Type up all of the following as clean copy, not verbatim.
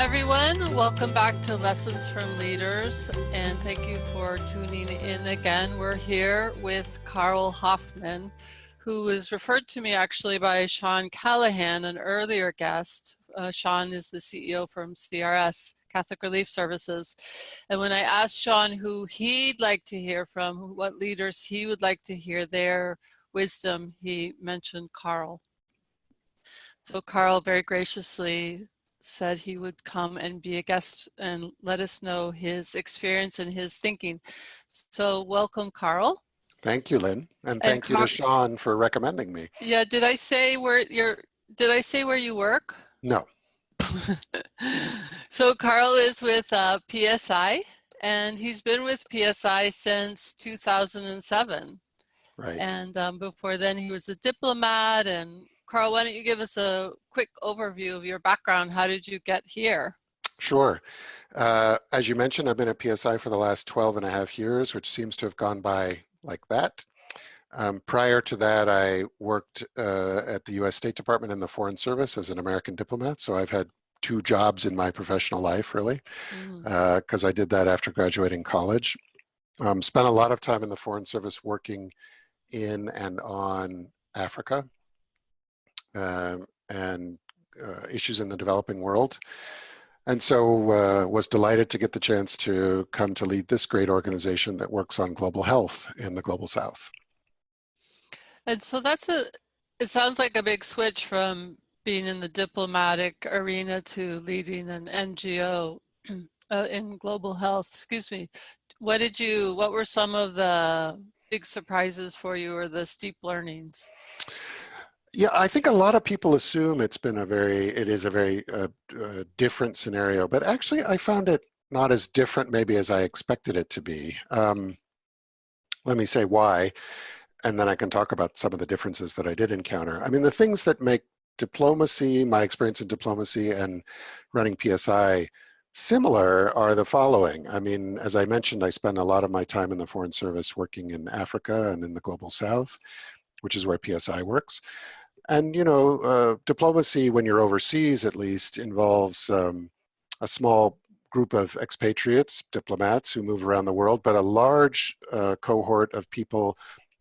everyone. Welcome back to Lessons from Leaders, and thank you for tuning in again. We're here with Karl Hofmann, who was referred to me actually by Sean Callahan, an earlier guest. Sean is the CEO from CRS, Catholic Relief Services. And when I asked Sean who he'd like to hear from, what leaders he would like to hear their wisdom, he mentioned Karl. So Karl very graciously said he would come and be a guest and let us know his experience and his thinking. So welcome, Karl. Thank you, Lynn, and And thank you to Sean for recommending me. Yeah, did I say where you work? No. So Karl is with PSI, and he's been with PSI since 2007. Right. And before then, he was a diplomat. And Karl, why don't you give us a quick overview of your background? How did you get here? Sure. As you mentioned, I've been at PSI for the last 12 and a half years, which seems to have gone by like that. Prior to that, I worked at the US State Department in the Foreign Service as an American diplomat. So I've had two jobs in my professional life, really, because I did that after graduating college. Spent a lot of time in the Foreign Service working in and on Africa and issues in the developing world. And so was delighted to get the chance to come to lead this great organization that works on global health in the Global South. And so it sounds like a big switch from being in the diplomatic arena to leading an NGO in global health. Excuse me. What were some of the big surprises for you or the steep learnings? Yeah, I think a lot of people assume it is a very different scenario, but actually I found it not as different maybe as I expected it to be. Let me say why, and then I can talk about some of the differences that I did encounter. I mean, the things that make diplomacy, my experience in diplomacy and running PSI similar are the following. I mean, as I mentioned, I spent a lot of my time in the Foreign Service working in Africa and in the Global South, which is where PSI works. And, diplomacy, when you're overseas at least, involves a small group of expatriates, diplomats who move around the world, but a large cohort of people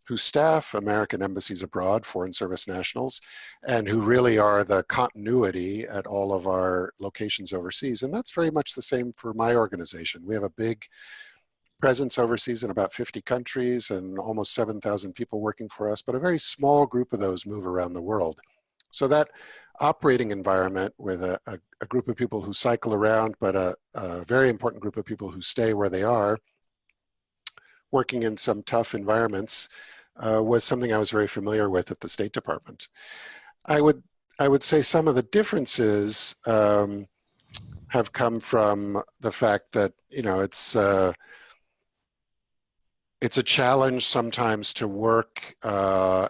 who staff American embassies abroad, Foreign Service nationals, and who really are the continuity at all of our locations overseas. And that's very much the same for my organization. We have a big presence overseas in about 50 countries and almost 7,000 people working for us, but a very small group of those move around the world. So that operating environment with a group of people who cycle around, but a very important group of people who stay where they are, working in some tough environments, was something I was very familiar with at the State Department. I would say some of the differences have come from the fact that it's a challenge sometimes to work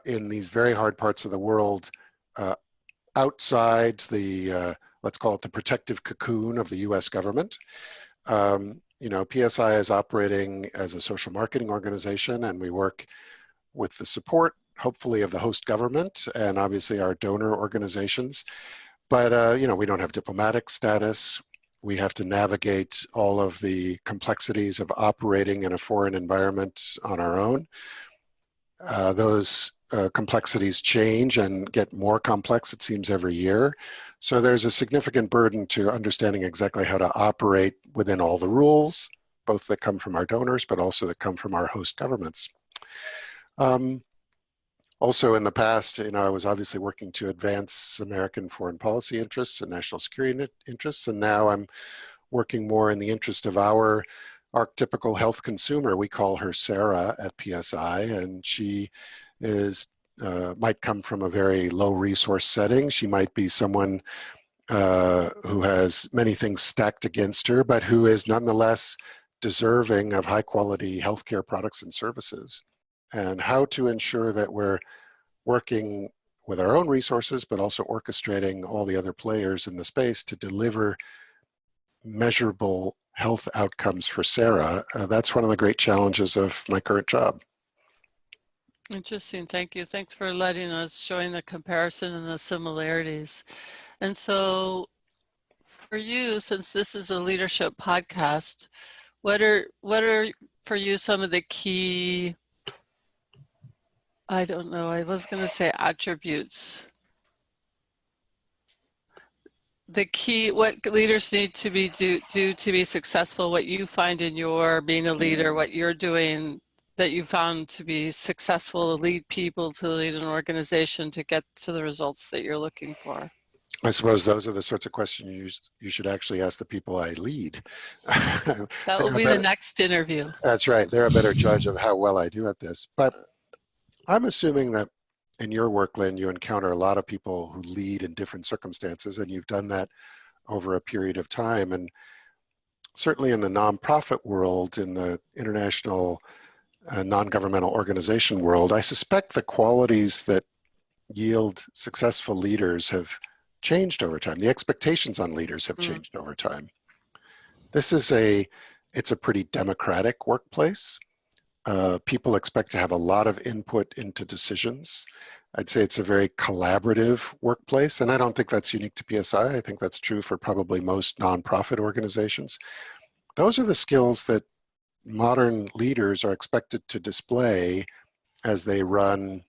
in these very hard parts of the world outside the, let's call it the protective cocoon of the US government. PSI is operating as a social marketing organization, and we work with the support, hopefully, of the host government and obviously our donor organizations. But, we don't have diplomatic status. We have to navigate all of the complexities of operating in a foreign environment on our own. Those complexities change and get more complex, it seems, every year. So there's a significant burden to understanding exactly how to operate within all the rules, both that come from our donors, but also that come from our host governments. Also in the past, I was obviously working to advance American foreign policy interests and national security interests, and now I'm working more in the interest of our archetypical health consumer. We call her Sarah at PSI, and she might come from a very low resource setting. She might be someone who has many things stacked against her, but who is nonetheless deserving of high quality healthcare products and services. And how to ensure that we're working with our own resources, but also orchestrating all the other players in the space to deliver measurable health outcomes for Sarah. That's one of the great challenges of my current job. Interesting. Thank you. Thanks for showing the comparison and the similarities. And so For you, since this is a leadership podcast, what are for you some of the key, I don't know, I was going to say attributes, the key, what leaders need to do to be successful, what you find in your being a leader, what you're doing that you found to be successful to lead people, to lead an organization, to get to the results that you're looking for? I suppose those are the sorts of questions you should actually ask the people I lead. That will be the next interview. That's right. They're a better judge of how well I do at this. But I'm assuming that in your work, Lynn, you encounter a lot of people who lead in different circumstances, and you've done that over a period of time. And certainly in the nonprofit world, in the international non-governmental organization world, I suspect the qualities that yield successful leaders have changed over time. The expectations on leaders have changed over time. It's a pretty democratic workplace. People expect to have a lot of input into decisions. I'd say it's a very collaborative workplace, and I don't think that's unique to PSI. I think that's true for probably most nonprofit organizations. Those are the skills that modern leaders are expected to display as they run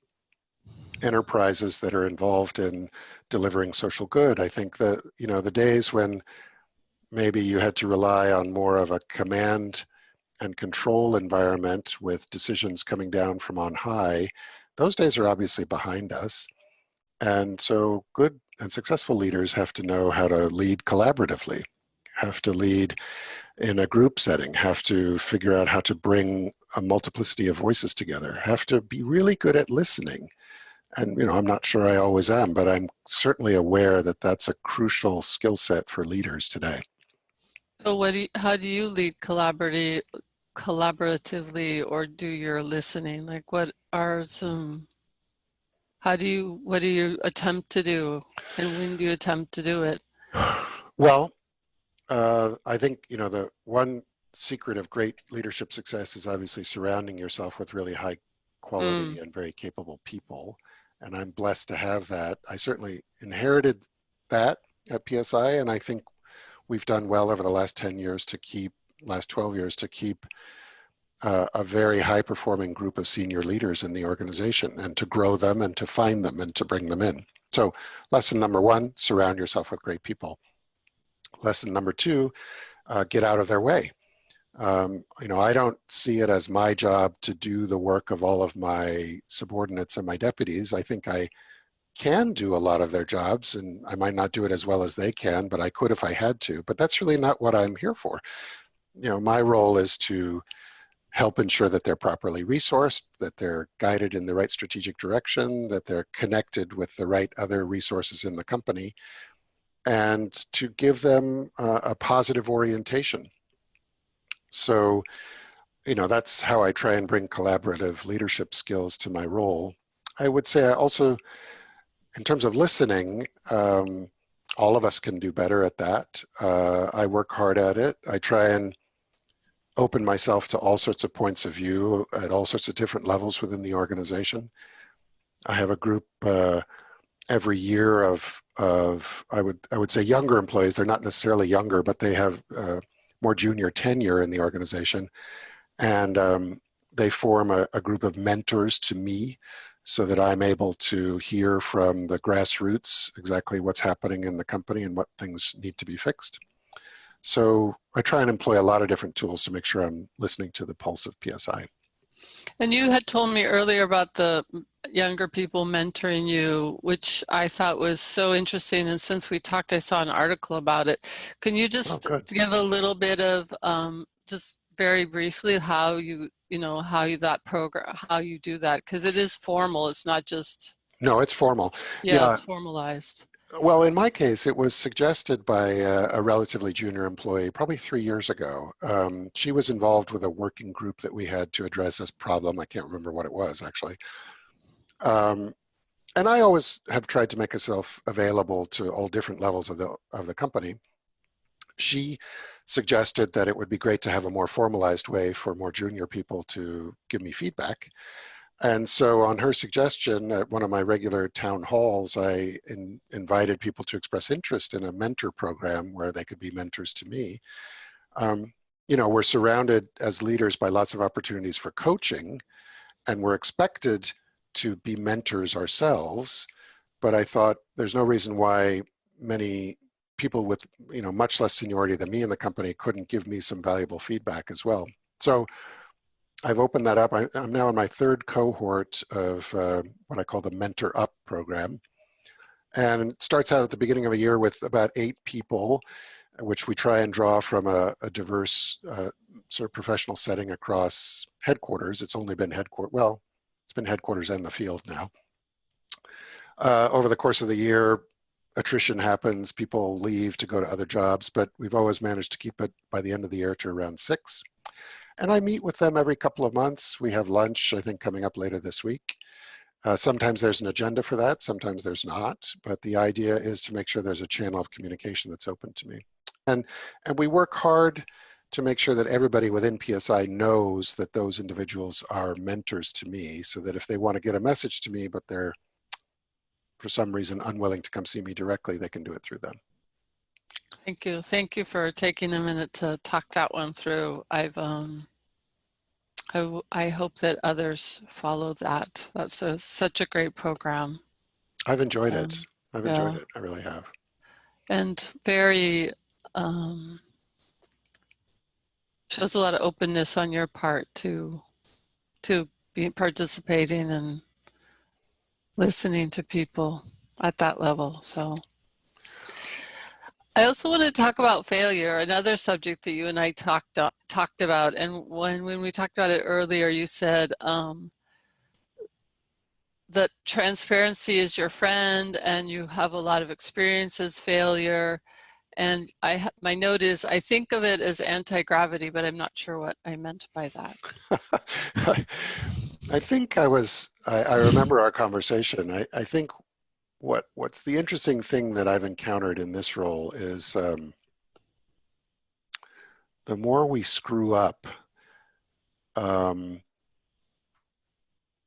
enterprises that are involved in delivering social good. I think that, the days when maybe you had to rely on more of a command and control environment with decisions coming down from on high, those days are obviously behind us. And so good and successful leaders have to know how to lead collaboratively, have to lead in a group setting, have to figure out how to bring a multiplicity of voices together, have to be really good at listening. And, I'm not sure I always am, but I'm certainly aware that that's a crucial skill set for leaders today. So how do you lead collaboratively or do your listening? Like what do you attempt to do, and when do you attempt to do it? Well, I think, the one secret of great leadership success is obviously surrounding yourself with really high quality and very capable people. And I'm blessed to have that. I certainly inherited that at PSI, and I think we've done well over the last 12 years to keep a very high performing group of senior leaders in the organization, and to grow them and to find them and to bring them in. So lesson number one, surround yourself with great people. Lesson number two, get out of their way. I don't see it as my job to do the work of all of my subordinates and my deputies. I think I can do a lot of their jobs, and I might not do it as well as they can, but I could if I had to. But that's really not what I'm here for. My role is to help ensure that they're properly resourced, that they're guided in the right strategic direction, that they're connected with the right other resources in the company, and to give them a positive orientation. So, that's how I try and bring collaborative leadership skills to my role. I would say I also, in terms of listening, all of us can do better at that. I work hard at it. I try and open myself to all sorts of points of view at all sorts of different levels within the organization. I have a group every year of I would say younger employees. They're not necessarily younger, but they have more junior tenure in the organization, and they form a group of mentors to me, so that I'm able to hear from the grassroots exactly what's happening in the company and what things need to be fixed. So I try and employ a lot of different tools to make sure I'm listening to the pulse of PSI. And you had told me earlier about the younger people mentoring you, which I thought was so interesting. And since we talked, I saw an article about it. Can you just give a little bit of, just very briefly, how you do that? Because it is formal. It's not just. No, it's formal. Yeah, it's formalized. Well, in my case, it was suggested by a relatively junior employee probably 3 years ago. She was involved with a working group that we had to address this problem. I can't remember what it was, actually. And I always have tried to make myself available to all different levels of the company. She suggested that it would be great to have a more formalized way for more junior people to give me feedback. And so on her suggestion, at one of my regular town halls, I invited people to express interest in a mentor program where they could be mentors to me. You know, we're surrounded as leaders by lots of opportunities for coaching, and we're expected to be mentors ourselves. But I thought there's no reason why many people with, you know, much less seniority than me in the company couldn't give me some valuable feedback as well. So I've opened that up. I'm now in my third cohort of what I call the Mentor Up program. And it starts out at the beginning of a year with about 8 people, which we try and draw from a diverse sort of professional setting across headquarters. It's only been headquarters, well, it's been headquarters and the field now. Over the course of the year, attrition happens, people leave to go to other jobs, but we've always managed to keep it by the end of the year to around 6. And I meet with them every couple of months. We have lunch, I think, coming up later this week. Sometimes there's an agenda for that, sometimes there's not, but the idea is to make sure there's a channel of communication that's open to me. And we work hard to make sure that everybody within PSI knows that those individuals are mentors to me, so that if they want to get a message to me, but they're for some reason unwilling to come see me directly, they can do it through them. Thank you. Thank you for taking a minute to talk that one through. I hope that others follow that. That's such a great program. I've enjoyed it. I've enjoyed it. I really have. And very, shows a lot of openness on your part to be participating and listening to people at that level. So I also want to talk about failure, another subject that you and I talked about. And when we talked about it earlier, you said that transparency is your friend and you have a lot of experiences failure. And my note is, I think of it as anti-gravity, but I'm not sure what I meant by that. I think I remember our conversation. I think what's the interesting thing that I've encountered in this role is the more we screw up, I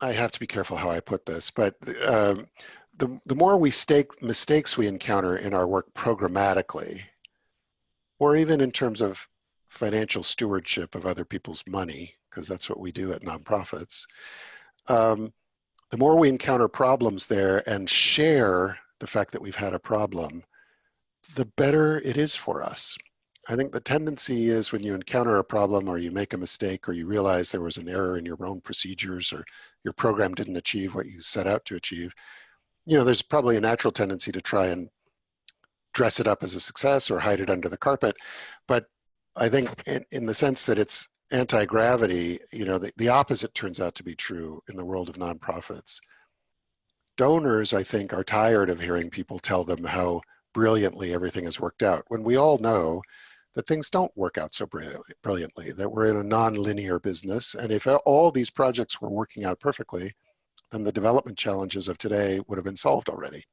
have to be careful how I put this, but the more mistakes we encounter in our work programmatically, or even in terms of financial stewardship of other people's money, because that's what we do at nonprofits, the more we encounter problems there and share the fact that we've had a problem, the better it is for us. I think the tendency is when you encounter a problem or you make a mistake or you realize there was an error in your own procedures or your program didn't achieve what you set out to achieve, you know, there's probably a natural tendency to try and dress it up as a success or hide it under the carpet. But I think in the sense that it's anti-gravity, you know, the opposite turns out to be true in the world of nonprofits. Donors, I think, are tired of hearing people tell them how brilliantly everything has worked out, when we all know that things don't work out so brilliantly, that we're in a non-linear business. And if all these projects were working out perfectly, then the development challenges of today would have been solved already.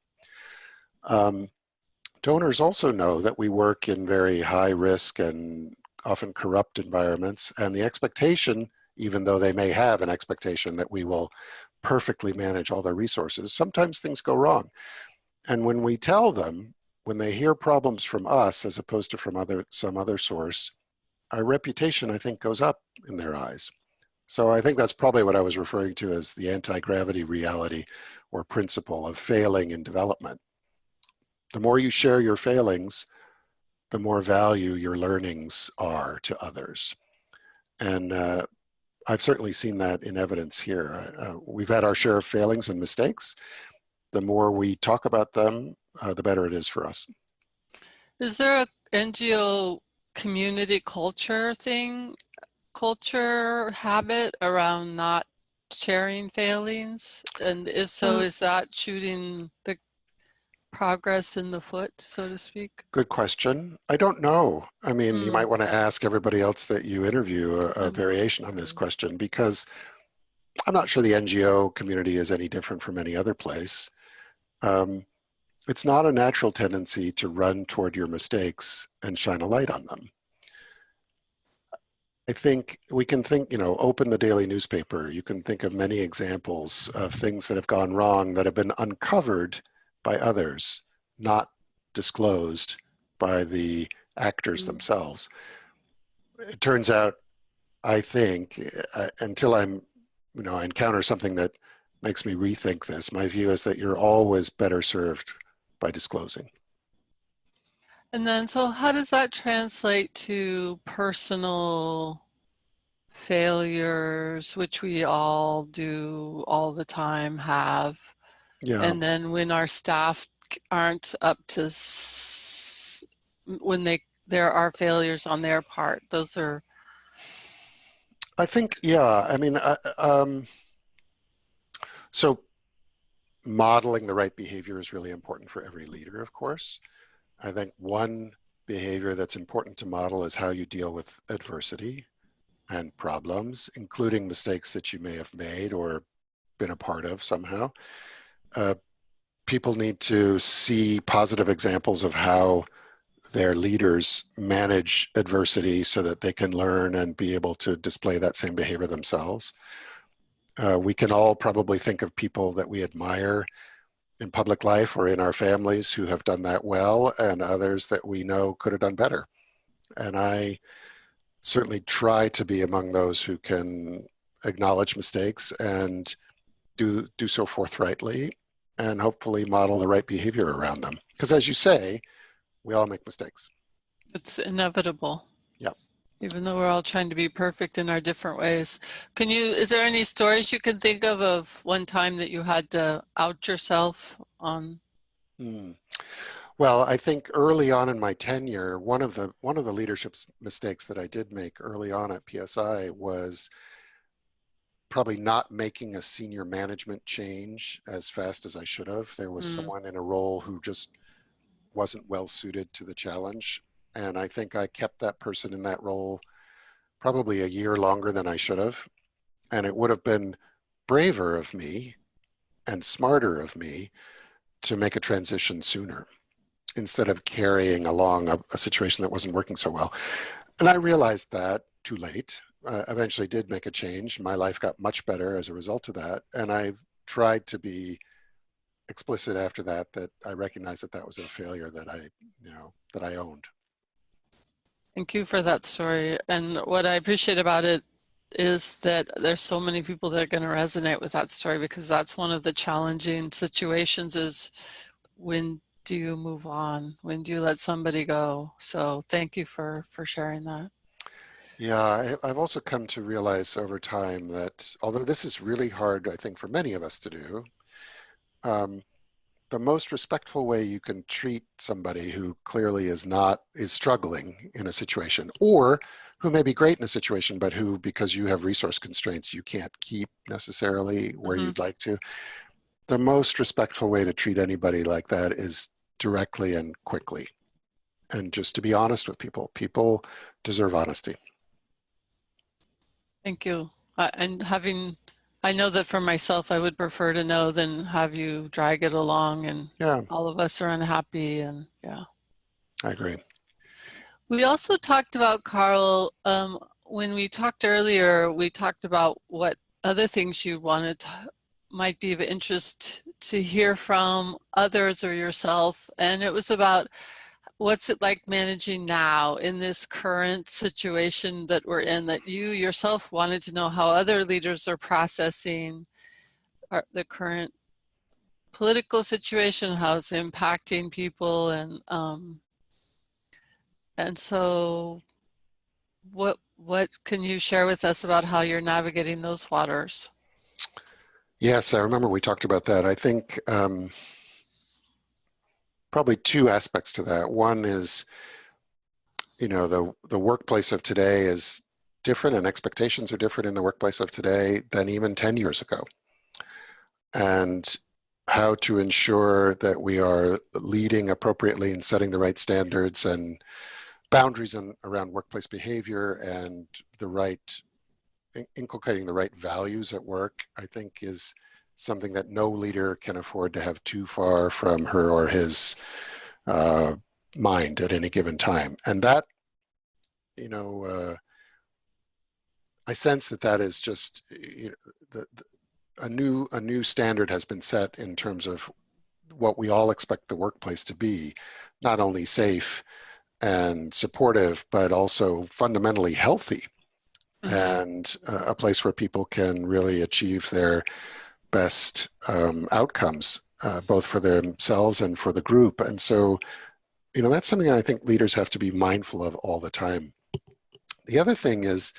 Donors also know that we work in very high risk and often corrupt environments, and the expectation, even though they may have an expectation that we will perfectly manage all their resources, sometimes things go wrong. And when we tell them, when they hear problems from us as opposed to from some other source, our reputation, I think, goes up in their eyes. So I think that's probably what I was referring to as the anti-gravity reality or principle of failing in development. The more you share your failings, the more value your learnings are to others. And I've certainly seen that in evidence here. We've had our share of failings and mistakes. The more we talk about them, the better it is for us. Is there a NGO community culture habit around not sharing failings? And if so, is that shooting the progress in the foot, so to speak? Good question. I don't know. I mean, you might want to ask everybody else that you interview a variation on this question, because I'm not sure the NGO community is any different from any other place. It's not a natural tendency to run toward your mistakes and shine a light on them. I think we can think, open the daily newspaper. You can think of many examples of things that have gone wrong that have been uncovered by others, not disclosed by the actors Mm. themselves. It turns out, I think, until I encounter something that makes me rethink this, my view is that you're always better served by disclosing. And then, so how does that translate to personal failures, which we all do all the time have? Yeah, And then when our staff aren't up to, when there are failures on their part, those are, I think, yeah, I mean, so modeling the right behavior is really important for every leader, of course. I think one behavior that's important to model is how you deal with adversity and problems, including mistakes that you may have made or been a part of somehow. Uh, People need to see positive examples of how their leaders manage adversity so that they can learn and be able to display that same behavior themselves. We can all probably think of people that we admire in public life or in our families who have done that well, and others that we know could have done better. And I certainly try to be among those who can acknowledge mistakes and do so forthrightly and hopefully model the right behavior around them. Because as you say, we all make mistakes. it's inevitable. Yeah. Even though we're all trying to be perfect in our different ways. Is there any stories you can think of one time that you had to out yourself on? Hmm. Well, I think early on in my tenure, one of the leadership mistakes that I did make early on at PSI was probably not making a senior management change as fast as I should have. There was Mm, someone in a role who just wasn't well suited to the challenge. And I think I kept that person in that role probably a year longer than I should have. And it would have been braver of me and smarter of me to make a transition sooner instead of carrying along a situation that wasn't working so well. And I realized that too late. Eventually did make a change. My life got much better as a result of that. And I've tried to be explicit after that, that I recognized that that was a failure that that I owned. thank you for that story. And what I appreciate about it is that there's so many people that are going to resonate with that story, because that's one of the challenging situations is, when do you move on? When do you let somebody go? So thank you for sharing that. Yeah, I've also come to realize over time that although this is really hard, I think, for many of us to do, um, the most respectful way you can treat somebody who clearly is struggling in a situation, or who may be great in a situation, but who, because you have resource constraints, you can't keep necessarily where Mm-hmm. you'd like to. The most respectful way to treat anybody like that is directly and quickly. And just to be honest with people. People deserve honesty. Thank you. I know that for myself, I would prefer to know than have you drag it along and Yeah, all of us are unhappy. And yeah. I agree. We also talked about, Karl, when we talked earlier, we talked about what other things you might be of interest to hear from others or yourself. And it was about, what's it like managing now in this current situation that we're in, that you yourself wanted to know how other leaders are processing the current political situation, how it's impacting people, and so what can you share with us about how you're navigating those waters? Yes, I remember we talked about that. I think probably two aspects to that. One is, the workplace of today is different and expectations are different in the workplace of today than even 10 years ago. And how to ensure that we are leading appropriately and setting the right standards and boundaries around workplace behavior and inculcating the right values at work, I think is something that no leader can afford to have too far from her or his mind at any given time. And that, you know, I sense that that is just, you know, a new standard has been set in terms of what we all expect the workplace to be, not only safe and supportive, but also fundamentally healthy, Mm-hmm. and a place where people can really achieve their best outcomes, both for themselves and for the group. And so, you know, that's something I think leaders have to be mindful of all the time. The other thing is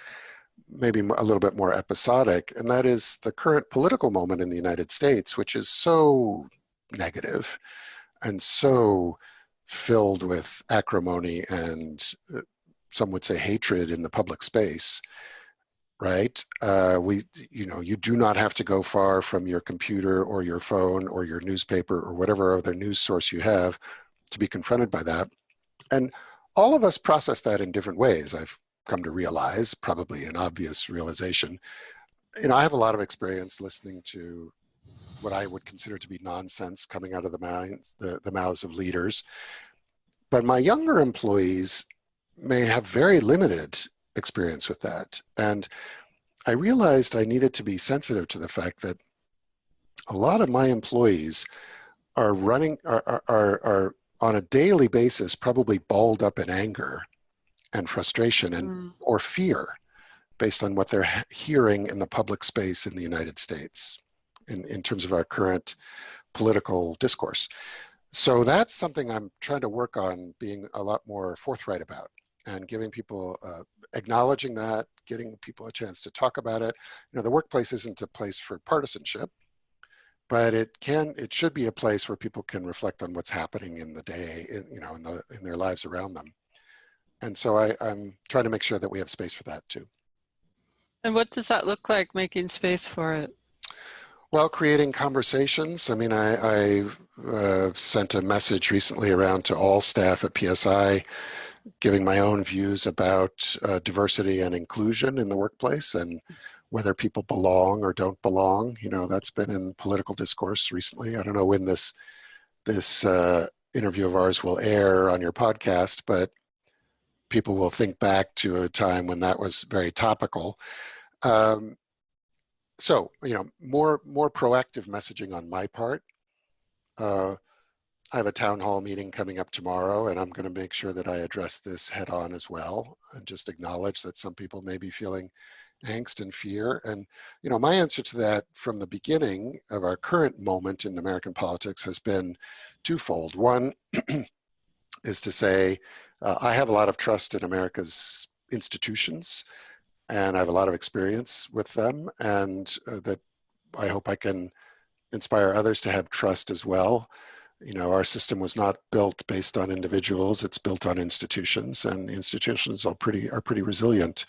maybe a little bit more episodic, and that is the current political moment in the United States, which is so negative and so filled with acrimony and some would say hatred in the public space, right? You know, you do not have to go far from your computer or your phone or your newspaper or whatever other news source you have to be confronted by that. And all of us process that in different ways. I've come to realize, probably an obvious realization. You know, I have a lot of experience listening to what I would consider to be nonsense coming out of the mouths of leaders. But my younger employees may have very limited experience with that. And I realized I needed to be sensitive to the fact that a lot of my employees are are on a daily basis probably balled up in anger and frustration and Mm. or fear based on what they're hearing in the public space in the United States in terms of our current political discourse. So that's something I'm trying to work on being a lot more forthright about and giving people, acknowledging that, getting people a chance to talk about it. You know, the workplace isn't a place for partisanship, but it should be a place where people can reflect on what's happening in the day, you know, in their lives around them. And so I'm trying to make sure that we have space for that too. And what does that look like, making space for it? Well, creating conversations. I mean, I sent a message recently around to all staff at PSI, giving my own views about diversity and inclusion in the workplace and whether people belong or don't belong. You know, that's been in political discourse recently. I don't know when this interview of ours will air on your podcast, but people will think back to a time when that was very topical. Um, so, you know, more proactive messaging on my part. Uh, I have a town hall meeting coming up tomorrow, and I'm going to make sure that I address this head on as well, and just acknowledge that some people may be feeling angst and fear. And, you know, my answer to that from the beginning of our current moment in American politics has been twofold. One is to say, I have a lot of trust in America's institutions, and I have a lot of experience with them, and that I hope I can inspire others to have trust as well. You know, our system was not built based on individuals; it's built on institutions, and institutions are pretty resilient.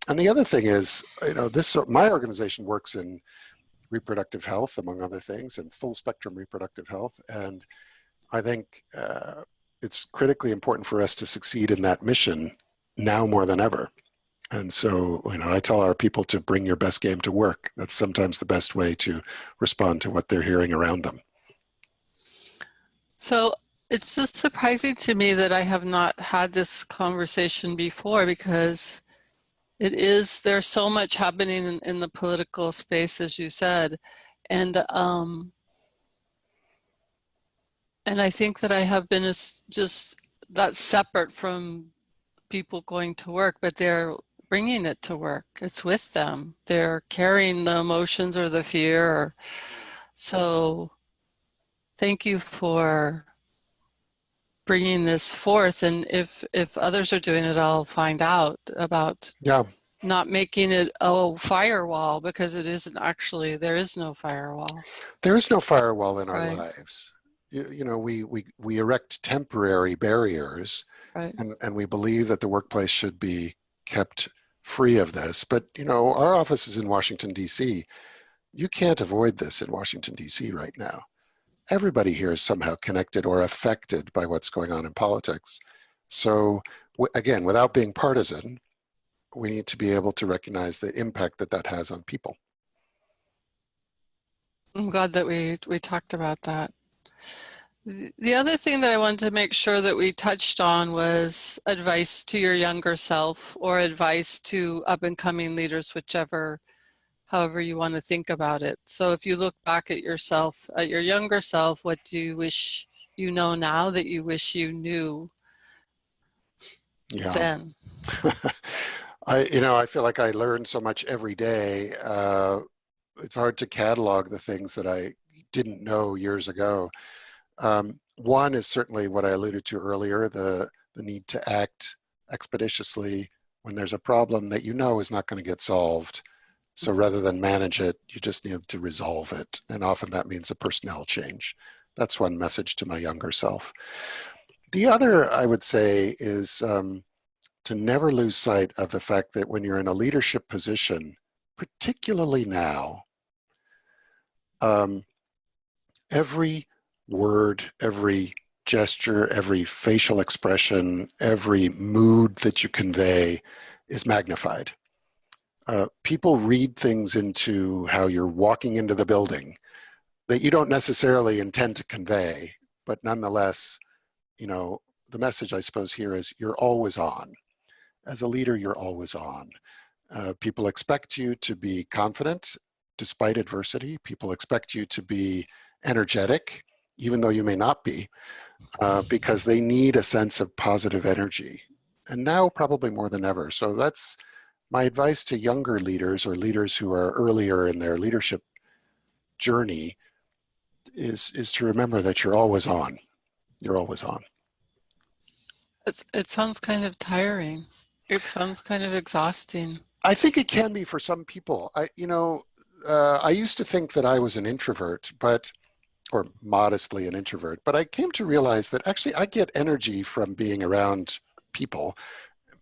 And the other thing is, you know, my organization works in reproductive health, among other things, and full spectrum reproductive health, and I think it's critically important for us to succeed in that mission now more than ever. And so, you know, I tell our people to bring your best game to work. That's sometimes the best way to respond to what they're hearing around them. So it's just surprising to me that I have not had this conversation before, because there's so much happening in the political space, as you said. And I think that I have been just that's separate from people going to work, but they're bringing it to work. It's with them. They're carrying the emotions or the fear. So thank you for bringing this forth. And if others are doing it, I'll find out about Yeah, not making it a firewall, because it isn't actually, there is no firewall. there is no firewall in our Right, lives. You know, we erect temporary barriers, right. and we believe that the workplace should be kept free of this. But, you know, our office is in Washington, D.C. You can't avoid this in Washington, D.C. right now. Everybody here is somehow connected or affected by what's going on in politics. So again, without being partisan, we need to be able to recognize the impact that that has on people. I'm glad that we talked about that. The other thing that I wanted to make sure that we touched on was advice to your younger self or advice to up and coming leaders, however you want to think about it. So if you look back at yourself, at your younger self, what do you wish you know now that you wish you knew Yeah. then? I feel like I learn so much every day. It's hard to catalog the things that I didn't know years ago. One is certainly what I alluded to earlier, the need to act expeditiously when there's a problem that you know is not going to get solved. So rather than manage it, you just need to resolve it. And often that means a personnel change. That's one message to my younger self. The other, I would say, is to never lose sight of the fact that when you're in a leadership position, particularly now, every word, every gesture, every facial expression, every mood that you convey is magnified. People read things into how you're walking into the building that you don't necessarily intend to convey, but nonetheless, the message I suppose here is you're always on. As a leader, you're always on. People expect you to be confident despite adversity. People expect you to be energetic, even though you may not be, because they need a sense of positive energy. And now probably more than ever. So that's my advice to younger leaders or leaders who are earlier in their leadership journey is to remember that you're always on. You're always on. It sounds kind of tiring. It sounds kind of exhausting. I think it can be for some people. I used to think that I was an introvert, or modestly an introvert, but I came to realize that actually I get energy from being around people,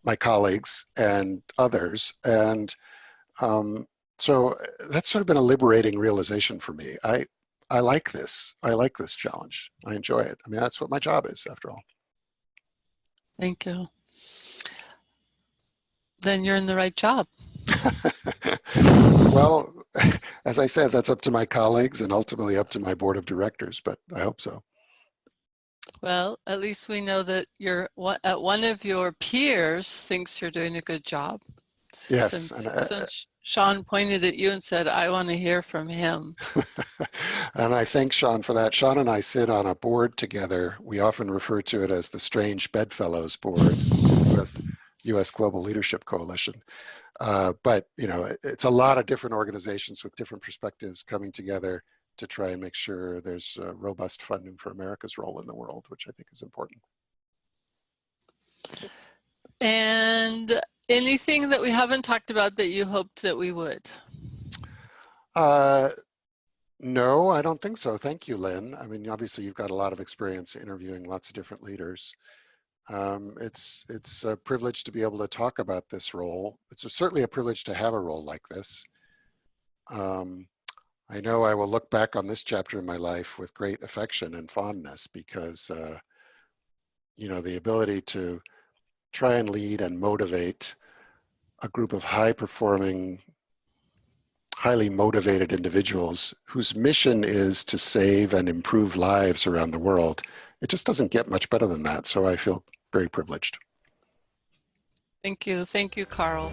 my colleagues and others. And so that's sort of been a liberating realization for me. I like this. I like this challenge. I enjoy it. I mean, that's what my job is, after all. Thank you. Then you're in the right job. Well, as I said, that's up to my colleagues and ultimately up to my board of directors, but I hope so. Well, at least we know that one of your peers thinks you're doing a good job. Yes. Since Sean pointed at you and said, I want to hear from him. And I thank Sean for that. Sean and I sit on a board together. We often refer to it as the Strange Bedfellows Board with U.S. Global Leadership Coalition. But it's a lot of different organizations with different perspectives coming together to try and make sure there's robust funding for America's role in the world, which I think is important. And anything that we haven't talked about that you hoped that we would? No, I don't think so. Thank you, Lynn. I mean, obviously you've got a lot of experience interviewing lots of different leaders. It's a privilege to be able to talk about this role. It's certainly a privilege to have a role like this. I know I will look back on this chapter in my life with great affection and fondness because, the ability to try and lead and motivate a group of high-performing, highly motivated individuals whose mission is to save and improve lives around the world. It just doesn't get much better than that. So I feel very privileged. Thank you. Thank you, Karl.